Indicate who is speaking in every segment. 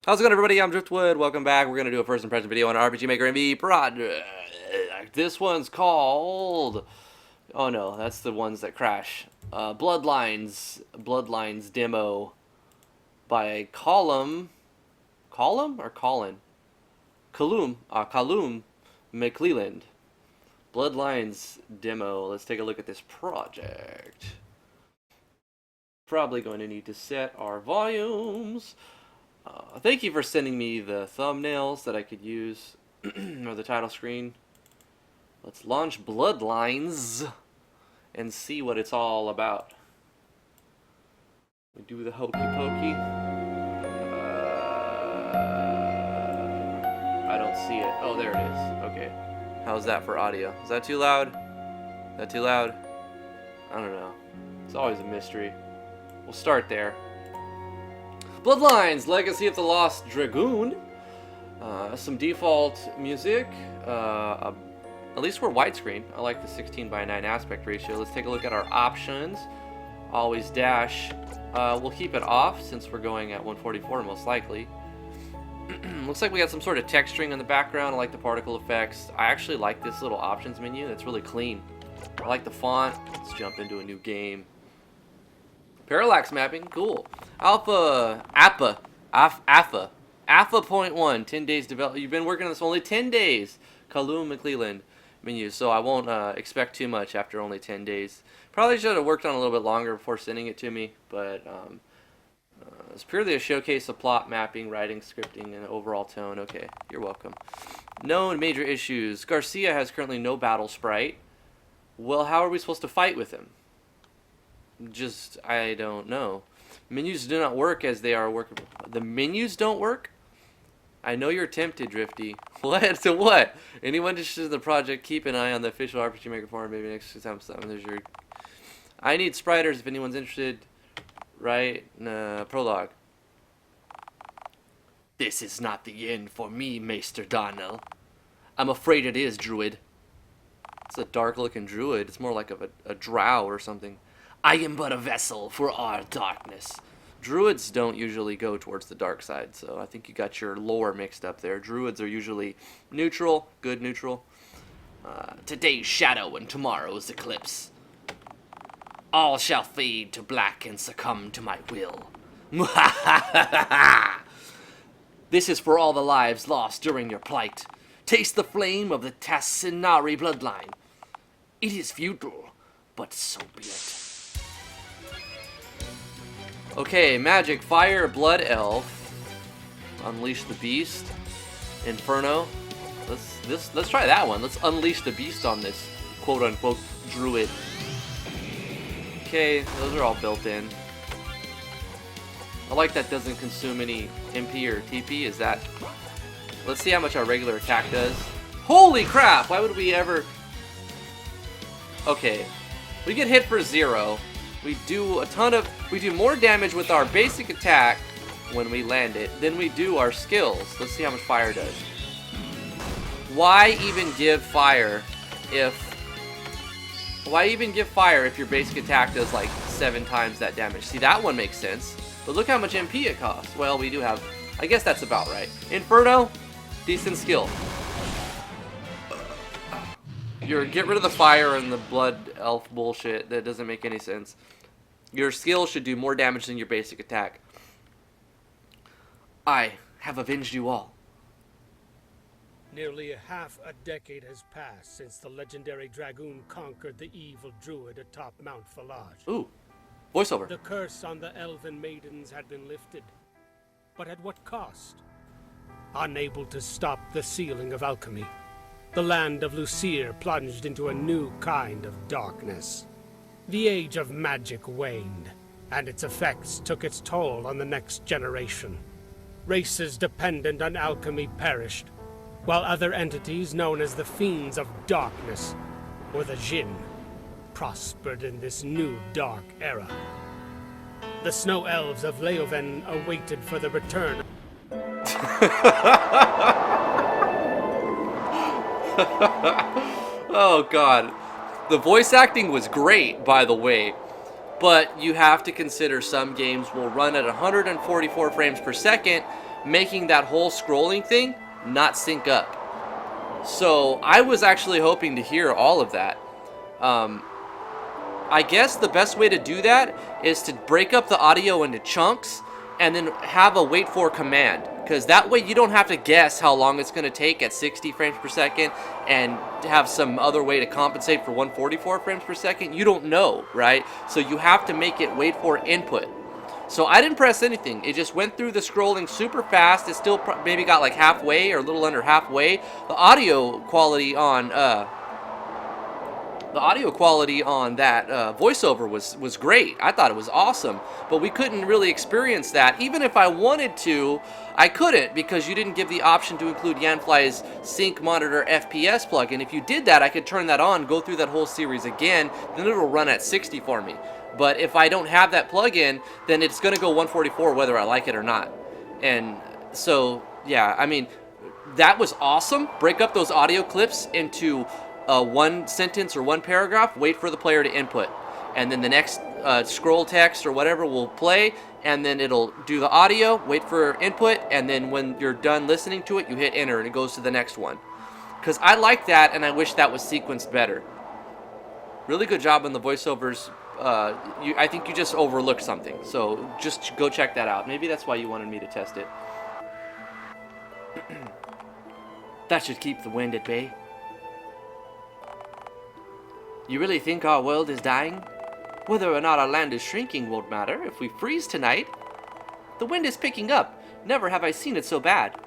Speaker 1: How's it going, everybody? I'm Driftwood. Welcome back. We're going to do a first impression video on RPG Maker MV project. This one's called... Oh no, that's the ones that crash. Bloodlines demo by Colum McClelland. Bloodlines demo. Let's take a look at this project. Probably going to need to set our volumes. Thank you for sending me the thumbnails that I could use, or the title screen. Let's launch Bloodlines and see what it's all about. We do the hokey pokey. I don't see it. Oh, there it is. Okay. How's that for audio? Is that too loud? Is that too loud? I don't know. It's always a mystery. We'll start there. Bloodlines, Legacy of the Lost Dragoon. Some default music. At least we're widescreen. I like the 16:9 aspect ratio. Let's take a look at our options. Always dash. We'll keep it off since we're going at 144 most likely. Looks like we got some sort of texturing in the background. I like the particle effects. I actually like this little options menu. It's really clean. I like the font. Let's jump into a new game. Parallax mapping, cool. APA 0.1, 10 days development. You've been working on this only 10 days. Colum McClelland menu, so I won't expect too much after only 10 days. Probably should have worked on a little bit longer before sending it to me, but it's purely a showcase of plot mapping, writing, scripting, and overall tone. Okay, you're welcome. Known major issues. Garcia has currently no battle sprite. Well, how are we supposed to fight with him? I don't know. Menus do not work as they are workable. The menus don't work? I know you're tempted, Drifty. What? So what? Anyone interested in the project, keep an eye on the official RPG Maker forum. Maybe next time there's your... I need spriters if anyone's interested. Right? Prologue. This is not the end for me, Maester Darnell. I'm afraid it is, Druid. It's a dark-looking druid. It's more like a drow or something. I am but a vessel for our darkness. Druids don't usually go towards the dark side, so I think you got your lore mixed up there. Druids are usually neutral, good neutral. Today's shadow and tomorrow's eclipse. All shall fade to black and succumb to my will. This is for all the lives lost during your plight. Taste the flame of the Tassinari bloodline. It is futile, but so be it. Okay, magic, fire, blood elf, unleash the beast, inferno. Let's try that one. Let's unleash the beast on this quote unquote druid. Okay, those are all built in. I like that doesn't consume any MP or TP. Is that? Let's see how much our regular attack does. Holy crap! Why would we ever? Okay, we get hit for 0. We do more damage with our basic attack when we land it than we do our skills. Let's see how much fire does. Why even give fire if your basic attack does like 7 times that damage? See, that one makes sense. But look how much MP it costs. Well, we do have, I guess that's about right. Inferno, decent skill. Get rid of the fire and the blood elf bullshit. That doesn't make any sense. Your skill should do more damage than your basic attack. I have avenged you all.
Speaker 2: Nearly half a decade has passed since the legendary dragoon conquered the evil druid atop Mount Falaj.
Speaker 1: Ooh, voiceover.
Speaker 2: The curse on the elven maidens had been lifted. But at what cost? Unable to stop the sealing of alchemy, the land of Lucere plunged into a new kind of darkness. The age of magic waned, and its effects took its toll on the next generation. Races dependent on alchemy perished, while other entities known as the Fiends of Darkness, or the Jinn, prospered in this new dark era. The Snow Elves of Leoven awaited for the return.
Speaker 1: Oh god. The voice acting was great, by the way, but you have to consider some games will run at 144 frames per second, making that whole scrolling thing not sync up. So I was actually hoping to hear all of that. I guess the best way to do that is to break up the audio into chunks and then have a wait for command, because that way you don't have to guess how long it's going to take at 60 frames per second and have some other way to compensate for 144 frames per second. You don't know, right? So you have to make it wait for input. So I didn't press anything. It just went through the scrolling super fast. It still maybe got like halfway or a little under halfway. The audio quality on that voiceover was great. I thought it was awesome, but we couldn't really experience that. Even if I wanted to, I couldn't, because you didn't give the option to include Yanfly's Sync Monitor FPS plugin. If you did that, I could turn that on, go through that whole series again, then it'll run at 60 for me. But if I don't have that plugin, then it's going to go 144 whether I like it or not. And so, yeah, I mean, that was awesome. Break up those audio clips into one sentence or one paragraph, wait for the player to input. And then the next scroll text or whatever will play, and then it'll do the audio, wait for input, and then when you're done listening to it, you hit enter and it goes to the next one. Because I like that, and I wish that was sequenced better. Really good job on the voiceovers. I think you just overlooked something, so just go check that out. Maybe that's why you wanted me to test it. That should keep the wind at bay. You really think our world is dying? Whether or not our land is shrinking won't matter if we freeze tonight. The wind is picking up. Never have I seen it so bad.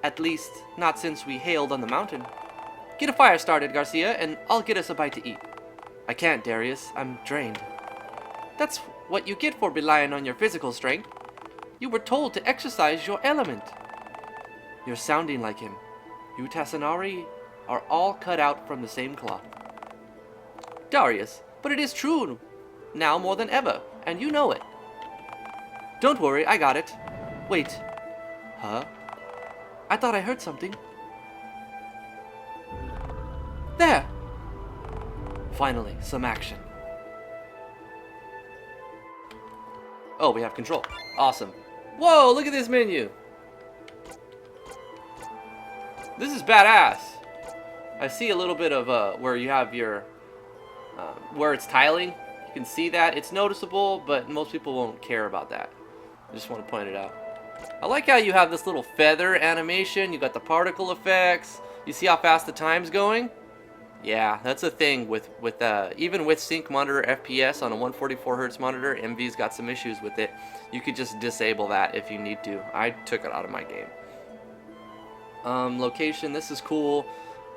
Speaker 1: At least, not since we hailed on the mountain. Get a fire started, Garcia, and I'll get us a bite to eat. I can't, Darius. I'm drained. That's what you get for relying on your physical strength. You were told to exercise your element. You're sounding like him. You Tassanari are all cut out from the same cloth. Darius, but it is true now more than ever, and you know it. Don't worry, I got it. Wait. Huh? I thought I heard something. There! Finally, some action. Oh, we have control. Awesome. Whoa, look at this menu! This is badass. I see a little bit of where you have your where it's tiling. You can see that. It's noticeable, but most people won't care about that. I just want to point it out. I like how you have this little feather animation. You got the particle effects. You see how fast the time's going? Yeah, that's a thing with even with Sync Monitor FPS on a 144Hz monitor. MV's got some issues with it. You could just disable that if you need to. I took it out of my game. Location, this is cool.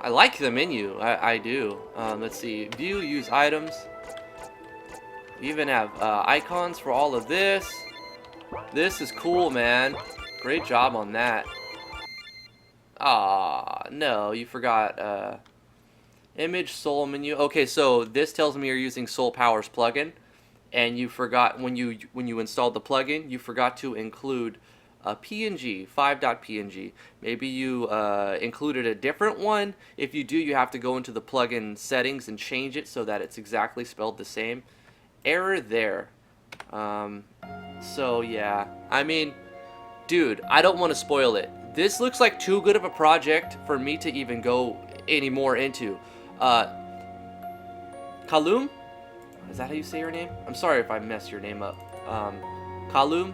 Speaker 1: I like the menu, I do. Let's see, view, use items. We even have icons for all of this. This is cool, man. Great job on that. Ah, no, you forgot image soul menu. Okay, so this tells me you're using Soul Power's plugin, and you forgot when you installed the plugin, you forgot to include a PNG, 5.png. Maybe you included a different one. If you do, you have to go into the plugin settings and change it so that it's exactly spelled the same. Error there. So yeah, I mean, dude, I don't want to spoil it. This looks like too good of a project for me to even go any more into. Colum? Is that how you say your name? I'm sorry if I messed your name up. Colum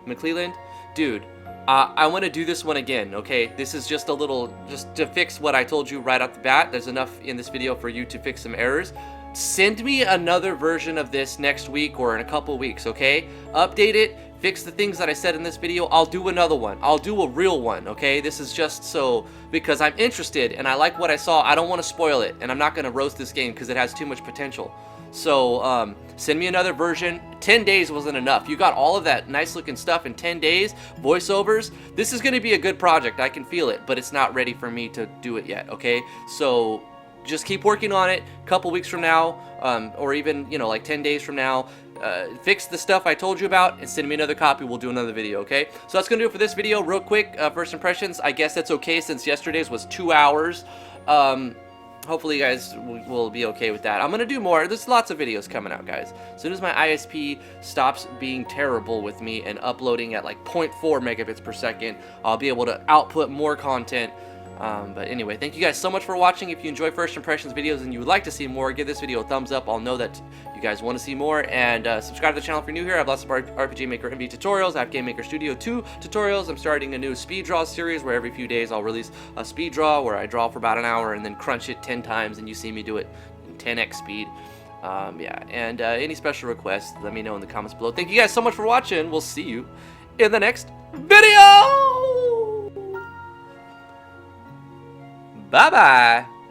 Speaker 1: McClelland? Dude, I want to do this one again, okay? This is just a little, just to fix what I told you right off the bat. There's enough in this video for you to fix some errors. Send me another version of this next week or in a couple weeks, okay? Update it, fix the things that I said in this video. I'll do another one. I'll do a real one, okay? This is just so, because I'm interested and I like what I saw. I don't want to spoil it, and I'm not going to roast this game because it has too much potential. So, send me another version. 10 days wasn't enough. You got all of that nice looking stuff in 10 days, voiceovers. This is going to be a good project. I can feel it, but it's not ready for me to do it yet, okay? So, just keep working on it. A couple weeks from now, or even, you know, like 10 days from now, fix the stuff I told you about and send me another copy. We'll do another video, okay? So that's going to do it for this video. Real quick, first impressions. I guess that's okay since yesterday's was 2 hours. hopefully you guys will be okay with that. I'm gonna do more. There's lots of videos coming out, guys. As soon as my ISP stops being terrible with me and uploading at like 0.4 megabits per second, I'll be able to output more content. But anyway, thank you guys so much for watching. If you enjoy First Impressions videos and you would like to see more, give this video a thumbs up. I'll know that you guys want to see more. And subscribe to the channel if you're new here. I have lots of RPG Maker MV tutorials. I have Game Maker Studio 2 tutorials. I'm starting a new speed draw series where every few days I'll release a speed draw where I draw for about an hour and then crunch it 10 times and you see me do it in 10x speed. Yeah, and any special requests, let me know in the comments below. Thank you guys so much for watching. We'll see you in the next video. Bye-bye.